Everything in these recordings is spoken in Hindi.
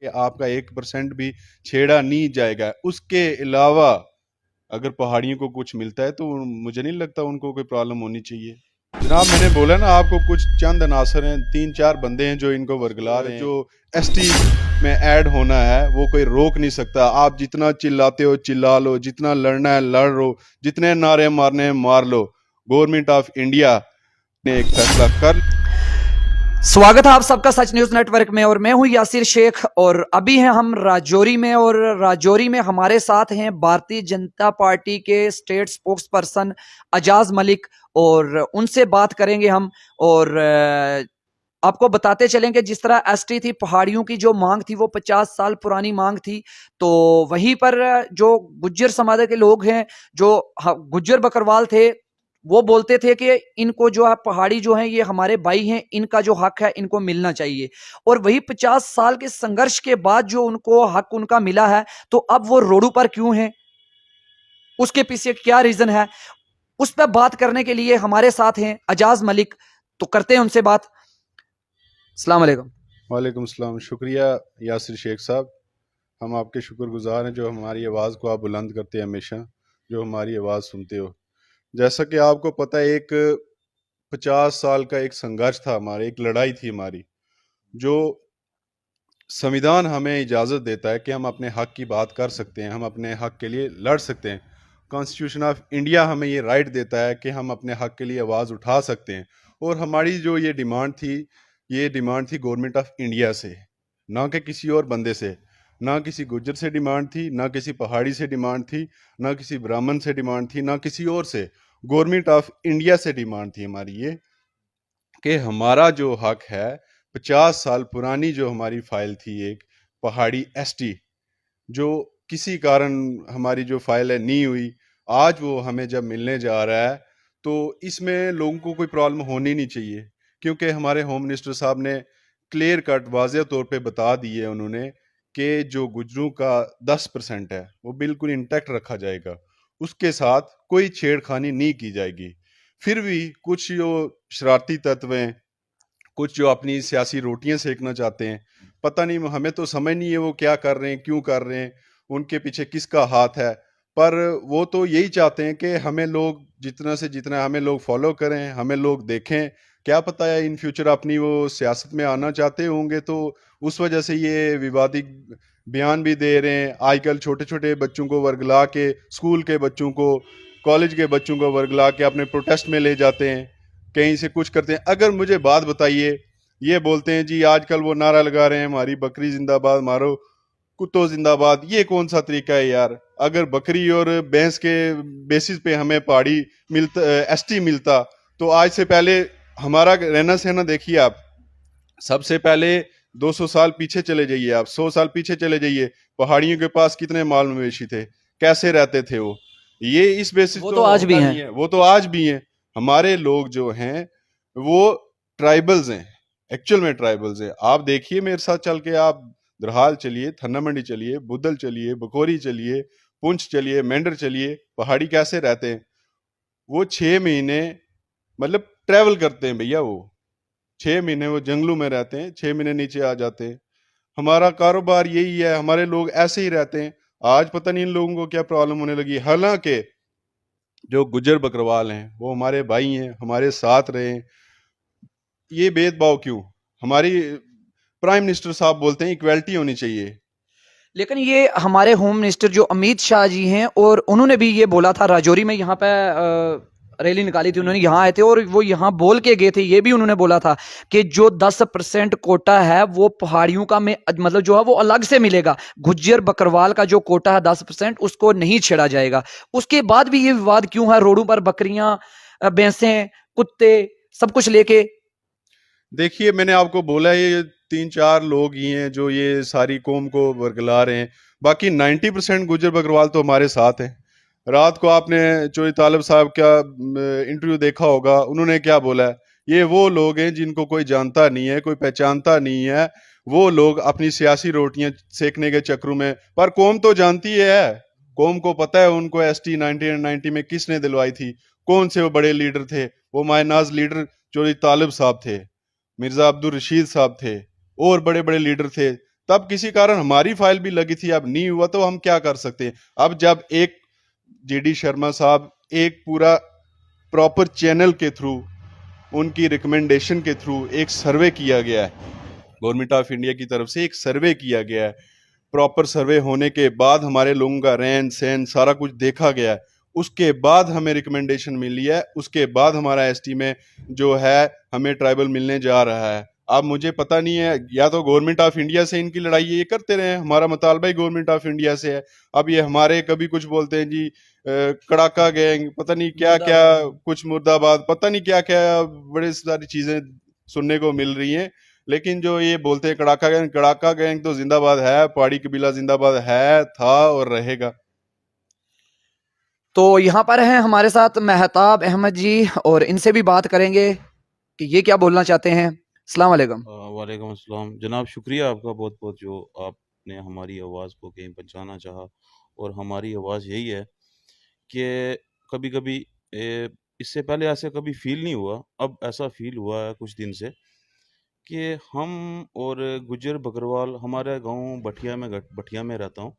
कि आपका 1% भी छेड़ा नहीं जाएगा। उसके अलावा अगर पहाड़ियों को कुछ मिलता है तो मुझे नहीं लगता उनको कोई प्रॉब्लम होनी चाहिए। जनाब मैंने बोला ना आपको, कुछ चंद अनासर हैं, 3-4 बंदे हैं जो इनको वर्गला रहे हैं। जो एसटी में ऐड होना है वो कोई रोक नहीं सकता। आप जितना चिल्लाते हो चिल्ला लो, जितना लड़ना है लड़ लो, जितने नारे मारने हैं मार लो। गवर्नमेंट ऑफ इंडिया ने एक फैसला कर। स्वागत है आप सबका सच न्यूज नेटवर्क में और मैं हूं यासिर शेख और अभी हैं हम राजौरी में और राजौरी में हमारे साथ हैं भारतीय जनता पार्टी के state spokes person Ajaz Malik और उनसे बात करेंगे हम। और आपको बताते चलें कि जिस तरह एसटी थी, पहाड़ियों की जो मांग थी वो 50 साल पुरानी मांग थी, तो वहीं पर जो गुज्जर समाज के लोग हैं, जो गुज्जर बकरवाल थे, वो बोलते थे कि इनको जो है पहाड़ी जो है ये हमारे भाई हैं, इनका जो हक है इनको मिलना चाहिए। और वही 50 साल के संघर्ष के बाद जो उनको हक उनका मिला है, तो अब वो रोडों पर क्यों हैं, उसके पीछे क्या रीजन है, उस पर बात करने के लिए हमारे साथ हैं अजाज मलिक। तो करते हैं उनसे बात। अस्सलाम वालेकुम। वालेकुम सलाम। शुक्रिया यासिर शेख साहब, हम आपके शुक्रगुजार हैं जो हमारी आवाज़ को आप बुलंद करते हैं, हमेशा जो हमारी आवाज़ सुनते हो। जैसा कि आपको पता है, एक 50 साल का एक संघर्ष था हमारे, एक लड़ाई थी हमारी। जो संविधान हमें इजाज़त देता है कि हम अपने हक की बात कर सकते हैं, हम अपने हक के लिए लड़ सकते हैं। कॉन्स्टिट्यूशन ऑफ इंडिया हमें ये राइट देता है कि हम अपने हक के लिए आवाज़ उठा सकते हैं। और हमारी जो ये डिमांड थी, ये डिमांड थी गवर्नमेंट ऑफ इंडिया से, ना कि किसी और बंदे से। ना किसी गुज्जर से डिमांड थी, ना किसी पहाड़ी से डिमांड थी, ना किसी ब्राह्मण से डिमांड थी, ना किसी और से। गवर्नमेंट ऑफ इंडिया से डिमांड थी हमारी ये, कि हमारा जो हक है, 50 साल पुरानी जो हमारी फाइल थी एक पहाड़ी एसटी, जो किसी कारण हमारी जो फाइल है नहीं हुई, आज वो हमें जब मिलने जा रहा है तो इसमें लोगों को कोई प्रॉब्लम होनी नहीं चाहिए। क्योंकि हमारे होम मिनिस्टर साहब ने क्लियर कट वाज़ेह तौर पे बता दिए उन्होंने कि जो गुजरों का 10% है वो बिल्कुल इंटैक्ट रखा जाएगा, उसके साथ कोई छेड़खानी नहीं की जाएगी। फिर भी कुछ जो शरारती तत्व हैं, कुछ जो अपनी सियासी रोटियां सेकना चाहते हैं, पता नहीं, हमें तो समझ नहीं है वो क्या कर रहे हैं, क्यों कर रहे हैं, उनके पीछे किसका हाथ है। पर वो तो यही चाहते हैं कि हमें लोग जितना से जितना हमें लोग फॉलो करें, हमें लोग देखें। क्या पता है इन फ्यूचर अपनी वो सियासत में आना चाहते होंगे, तो उस वजह से ये विवादित बयान भी दे रहे हैं। आजकल छोटे छोटे बच्चों को वर्गला के, स्कूल के बच्चों को, कॉलेज के बच्चों को वर्गला के अपने प्रोटेस्ट में ले जाते हैं, कहीं से कुछ करते हैं। अगर मुझे बात बताइए, ये बोलते हैं जी आजकल वो नारा लगा रहे हैं हमारी बकरी जिंदाबाद, मारो कुत्तो जिंदाबाद। ये कौन सा तरीका है यार? अगर बकरी और भैंस के बेसिस पे हमें पहाड़ी मिलता, एसटी मिलता, तो आज से पहले हमारा रहना सहना देखिए आप। सबसे पहले 200 साल पीछे चले जाइए, आप 100 साल पीछे चले जाइए, पहाड़ियों के पास कितने माल मवेशी थे, कैसे रहते थे वो। ये इस बेसिस वो तो तो आज भी होता हैं। नहीं है, वो तो आज भी हैं। हमारे लोग जो हैं वो ट्राइबल्स हैं, एक्चुअल में ट्राइबल्स हैं। आप देखिए मेरे साथ चल के, आप दरहाल चलिए, थन्ना मंडी चलिए, बुद्धल चलिए, बकोरी चलिए, पुंछ चलिए, मेंढर चलिए, पहाड़ी कैसे रहते हैं। वो 6 महीने मतलब ट्रैवल करते हैं भैया, वो 6 महीने वो जंगलों में रहते हैं, 6 महीने नीचे आ जाते हैं। हमारा कारोबार यही है, हमारे लोग ऐसे ही रहते हैं। आज पता नहीं इन लोगों को क्या प्रॉब्लम होने लगी। हालांकि जो गुज्जर बकरवाल हैं वो हमारे भाई हैं, हमारे साथ रहे हैं। ये भेदभाव क्यों? हमारी प्राइम मिनिस्टर साहब बोलते हैं इक्वलिटी होनी चाहिए। लेकिन ये हमारे होम मिनिस्टर जो अमित शाह जी हैं, और उन्होंने भी ये बोला था राजौरी में, यहाँ पे रैली निकाली थी उन्होंने, यहाँ आए थे और वो यहाँ बोल के गए थे, ये भी उन्होंने बोला था कि जो 10% कोटा है वो पहाड़ियों का में मतलब जो है वो अलग से मिलेगा। गुज्जर बकरवाल का जो कोटा है 10% उसको नहीं छेड़ा जाएगा। उसके बाद भी ये विवाद क्यों है? रोडों पर बकरियां, भैंसें, कुत्ते सब कुछ लेके। देखिए मैंने आपको बोला है, ये 3-4 लोग ही हैं जो ये सारी कौम को वर्गला रहे हैं। बाकी 90% गुज्जर बकरवाल तो हमारे साथ हैं। रात को आपने चोरी तालब साहब का इंटरव्यू देखा होगा, उन्होंने क्या बोला है? ये वो लोग हैं जिनको कोई जानता नहीं है, कोई पहचानता नहीं है। वो लोग अपनी सियासी रोटियां सेकने के चक्रों में, पर कौम तो जानती है। कौम को पता है उनको ST 1990 में किसने दिलवाई थी, कौन से वो बड़े लीडर थे। वो मायनाज लीडर चोरी तालब साहब थे, मिर्जा अब्दुल रशीद साहब थे, और बड़े बड़े लीडर थे। तब किसी कारण हमारी फाइल भी लगी थी, अब नहीं हुआ तो हम क्या कर सकते हैं। अब जब एक जेडी शर्मा साहब एक पूरा प्रॉपर चैनल के थ्रू, उनकी रिकमेंडेशन के थ्रू एक सर्वे किया गया है, गवर्नमेंट ऑफ इंडिया की तरफ से एक सर्वे किया गया है, प्रॉपर सर्वे होने के बाद हमारे लोगों का रहन सहन सारा कुछ देखा गया है, उसके बाद हमें रिकमेंडेशन मिली है, उसके बाद हमारा एसटी में जो है हमें ट्राइबल मिलने जा रहा है। अब मुझे पता नहीं है, या तो गवर्नमेंट ऑफ इंडिया से इनकी लड़ाई ये करते रहे, हमारा मुतालबा ही गवर्नमेंट ऑफ इंडिया से है। अब ये हमारे कभी कुछ बोलते हैं जी कड़ाका गैंग, पता नहीं क्या क्या, कुछ मुर्दाबाद, पता नहीं क्या क्या बड़ी सारी चीजें सुनने को मिल रही हैं। लेकिन जो ये बोलते हैं कड़ाका गैंग तो जिंदाबाद है, पहाड़ी कबीला जिंदाबाद है, था और रहेगा। तो यहाँ पर हैं हमारे साथ मेहताब अहमद जी, और इनसे भी बात करेंगे कि ये क्या बोलना चाहते हैं। अस्सलाम वालेकुम। वालेकुम अस्सलाम जनाब, शुक्रिया आपका बहुत बहुत जो आपने हमारी आवाज़ को कहीं पहुंचाना चाहा। और हमारी आवाज़ यही है कि कभी कभी इससे पहले ऐसे कभी फील नहीं हुआ, अब ऐसा फील हुआ है कुछ दिन से कि हम और गुज्जर बकरवाल, हमारे गांव भटिया में रहता हूँ,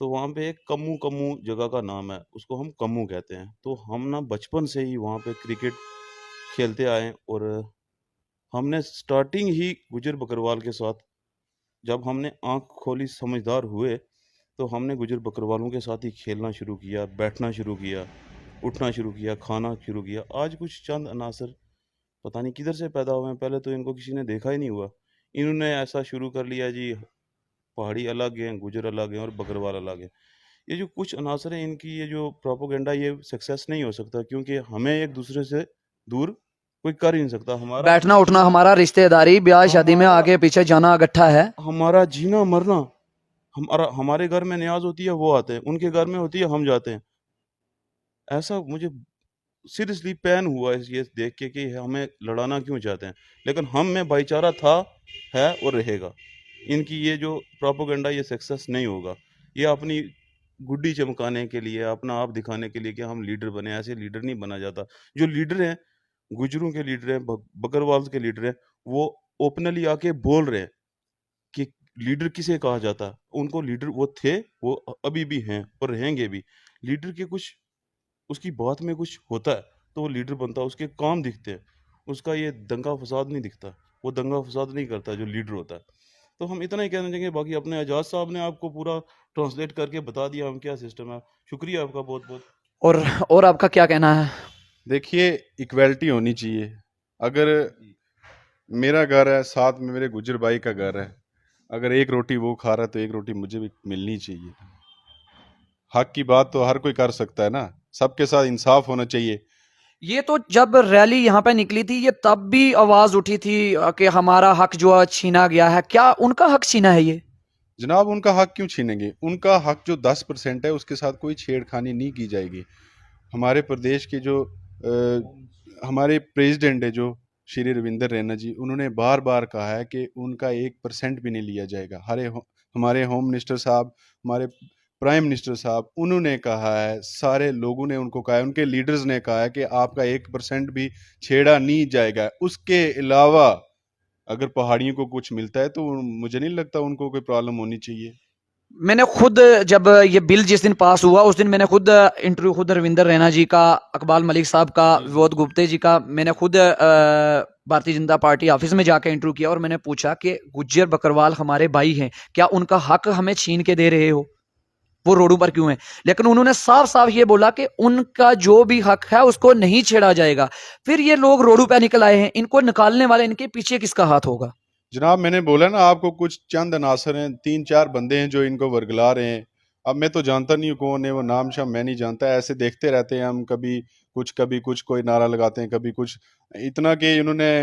तो वहाँ पे एक कम्मू कम्मू जगह का नाम है, उसको हम कम्मू कहते हैं। तो हम ना बचपन से ही वहाँ पे क्रिकेट खेलते आए, और हमने स्टार्टिंग ही गुज्जर बकरवाल के साथ, जब हमने आंख खोली समझदार हुए, तो हमने गुज्जर बकरवालों के साथ ही खेलना शुरू किया, बैठना शुरू किया, उठना शुरू किया, खाना शुरू किया। आज कुछ चंद अनासर पता नहीं किधर से पैदा हुए हैं, पहले तो इनको किसी ने देखा ही नहीं हुआ, इन्होंने ऐसा शुरू कर लिया जी पहाड़ी अलग हैं, गुजर अलग हैं और बकरवाल अलग हैं। ये जो कुछ अनासर हैं, इनकी ये जो प्रोपोगेंडा, ये सक्सेस नहीं हो सकता, क्योंकि हमें एक दूसरे से दूर कोई कर ही नहीं सकता। हमारा बैठना उठना, हमारा रिश्तेदारी, ब्याह शादी में आगे पीछे जाना इकट्ठा है। हमारा जीना मरना, हमारे घर में न्याज होती है वो आते हैं, उनके घर में होती है हम जाते हैं। ऐसा मुझे सीरियसली पैन हुआ ये देख के कि हमें लड़ाना क्यों चाहते हैं, लेकिन हम में भाईचारा था, है और रहेगा। इनकी ये जो प्रोपोगेंडा, ये सक्सेस नहीं होगा। ये अपनी गुड्डी चमकाने के लिए, अपना आप दिखाने के लिए कि हम लीडर बने, ऐसे लीडर नहीं बना जाता। जो लीडर हैं, गुजरों के लीडर हैं, बकरवाल के लीडर हैं, वो ओपनली आके बोल रहे हैं कि लीडर किसे कहा जाता है। उनको लीडर वो थे, वो अभी भी हैं और रहेंगे भी। लीडर के कुछ, उसकी बात में कुछ होता है तो वो लीडर बनता है, उसके काम दिखते हैं, उसका ये दंगा फसाद नहीं दिखता, वो दंगा फसाद नहीं करता जो लीडर होता है। तो हम इतना ही कहना चाहेंगे, बाकी अपने एजाज साहब ने आपको पूरा ट्रांसलेट करके बता दिया हम क्या सिस्टम है। शुक्रिया आपका बहुत बहुत। और आपका क्या कहना है? देखिए, इक्वलिटी होनी चाहिए। अगर मेरा घर है, साथ में मेरे गुजर भाई का घर है, अगर एक रोटी वो खा रहा है तो एक रोटी मुझे भी मिलनी चाहिए। हक की बात तो हर कोई कर सकता है ना, सबके साथ इंसाफ होना चाहिए। ये तो जब रैली यहाँ पे निकली थी, ये तब भी आवाज उठी थी कि हमारा हक जो है छीना गया है। क्या उनका हक छीना है ये? जनाब, उनका हक क्यों छीनेंगे? उनका हक जो 10% है उसके साथ कोई छेड़खानी नहीं की जाएगी। हमारे प्रदेश के जो हमारे प्रेसिडेंट है जो श्री रविंदर रैना जी, उन्होंने बार बार कहा है कि उनका 1% भी नहीं लिया जाएगा। हमारे होम मिनिस्टर साहब, हमारे प्राइम मिनिस्टर साहब, उन्होंने कहा है, सारे लोगों ने उनको कहा है, उनके लीडर्स ने कहा है कि आपका 1% भी छेड़ा नहीं जाएगा। उसके अलावा अगर पहाड़ियों को कुछ मिलता है तो मुझे नहीं लगता उनको कोई प्रॉब्लम होनी चाहिए। मैंने खुद, जब ये बिल जिस दिन पास हुआ उस दिन मैंने खुद इंटरव्यू, खुद रविंदर रैना जी का, अकबाल मलिक साहब का, विनोद गुप्ते जी का, मैंने खुद भारतीय जनता पार्टी ऑफिस में जाकर इंटरव्यू किया और मैंने पूछा कि गुज्जर बकरवाल हमारे भाई हैं, क्या उनका हक हमें छीन के दे रहे हो? वो रोडों पर क्यों है? लेकिन उन्होंने साफ साफ ये बोला कि उनका जो भी हक है उसको नहीं छेड़ा जाएगा। फिर ये लोग रोडों पर निकल आए हैं, इनको निकालने वाले, इनके पीछे किसका हाथ होगा? जनाब, मैंने बोला ना आपको, कुछ चंद अनासर हैं, 3-4 बंदे हैं जो इनको वर्गला रहे हैं। अब मैं तो जानता नहीं हूँ कौन है वो, नाम शाम मैं नहीं जानता। ऐसे देखते रहते हैं हम, कभी कुछ कोई नारा लगाते हैं, कभी कुछ। इतना कि इन्होंने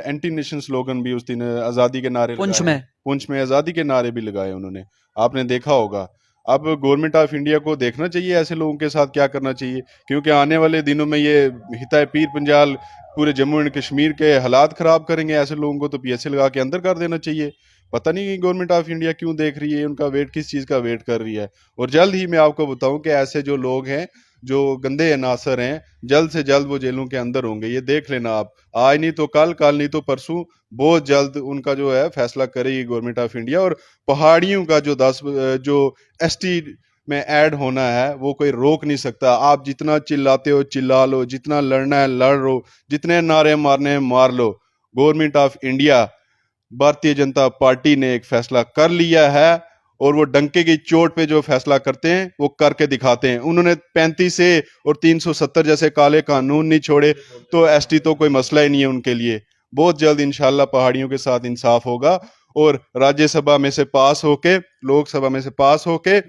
एंटी नेशन स्लोगन भी उस दिन आज़ादी के नारे लगाए, पुंछ में आज़ादी के नारे भी लगाए उन्होंने, आपने देखा होगा। अब गवर्नमेंट ऑफ इंडिया को देखना चाहिए ऐसे लोगों के साथ क्या करना चाहिए, क्योंकि आने वाले दिनों में ये हिताए पीर पंजाल पूरे जम्मू एंड कश्मीर के हालात खराब करेंगे। ऐसे लोगों को तो पीएसए लगा के अंदर कर देना चाहिए। पता नहीं गवर्नमेंट ऑफ इंडिया क्यों देख रही है, उनका वेट किस चीज़ का वेट कर रही है। और जल्द ही मैं आपको बताऊं कि ऐसे जो लोग हैं जो गंदे अनासर हैं जल्द से जल्द वो जेलों के अंदर होंगे। ये देख लेना आप, आज नहीं तो कल, कल नहीं तो परसों, बहुत जल्द उनका जो है फैसला करेगी गवर्नमेंट ऑफ इंडिया। और पहाड़ियों का जो एसटी में ऐड होना है वो कोई रोक नहीं सकता। आप जितना चिल्लाते हो चिल्ला लो, जितना लड़ना है लड़ लो, जितने नारे मारने हैं मार लो। Government of India, Bharatiya Janata party ने एक फैसला कर लिया है और वो डंके की चोट पे जो फैसला करते हैं वो करके दिखाते हैं। उन्होंने 35 से और 370 जैसे काले कानून नहीं छोड़े, तो एसटी तो कोई मसला ही नहीं है उनके लिए। बहुत जल्द इंशाल्लाह पहाड़ियों के साथ इंसाफ होगा और राज्यसभा में से पास होके, लोकसभा में से पास होके,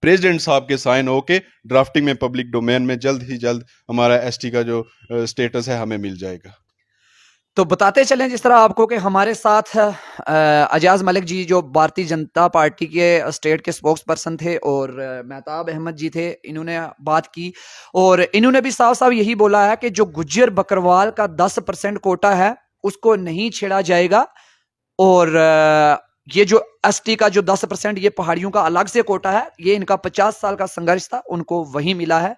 प्रेसिडेंट साहब के साइन होके ड्राफ्टिंग में पब्लिक डोमेन में जल्द ही जल्द हमारा एसटी का जो स्टेटस है हमें मिल जाएगा। तो बताते चलें जिस तरह आपको कि हमारे साथ अजाज मलिक जी जो भारतीय जनता पार्टी के स्टेट के स्पोक्स पर्सन थे और मेहताब अहमद जी थे, इन्होंने बात की और इन्होंने भी साफ साफ यही बोला है कि जो गुज्जर बकरवाल का 10% कोटा है उसको नहीं छेड़ा जाएगा और ये जो एसटी का जो 10% ये पहाड़ियों का अलग से कोटा है, ये इनका 50 साल का संघर्ष था, उनको वही मिला है।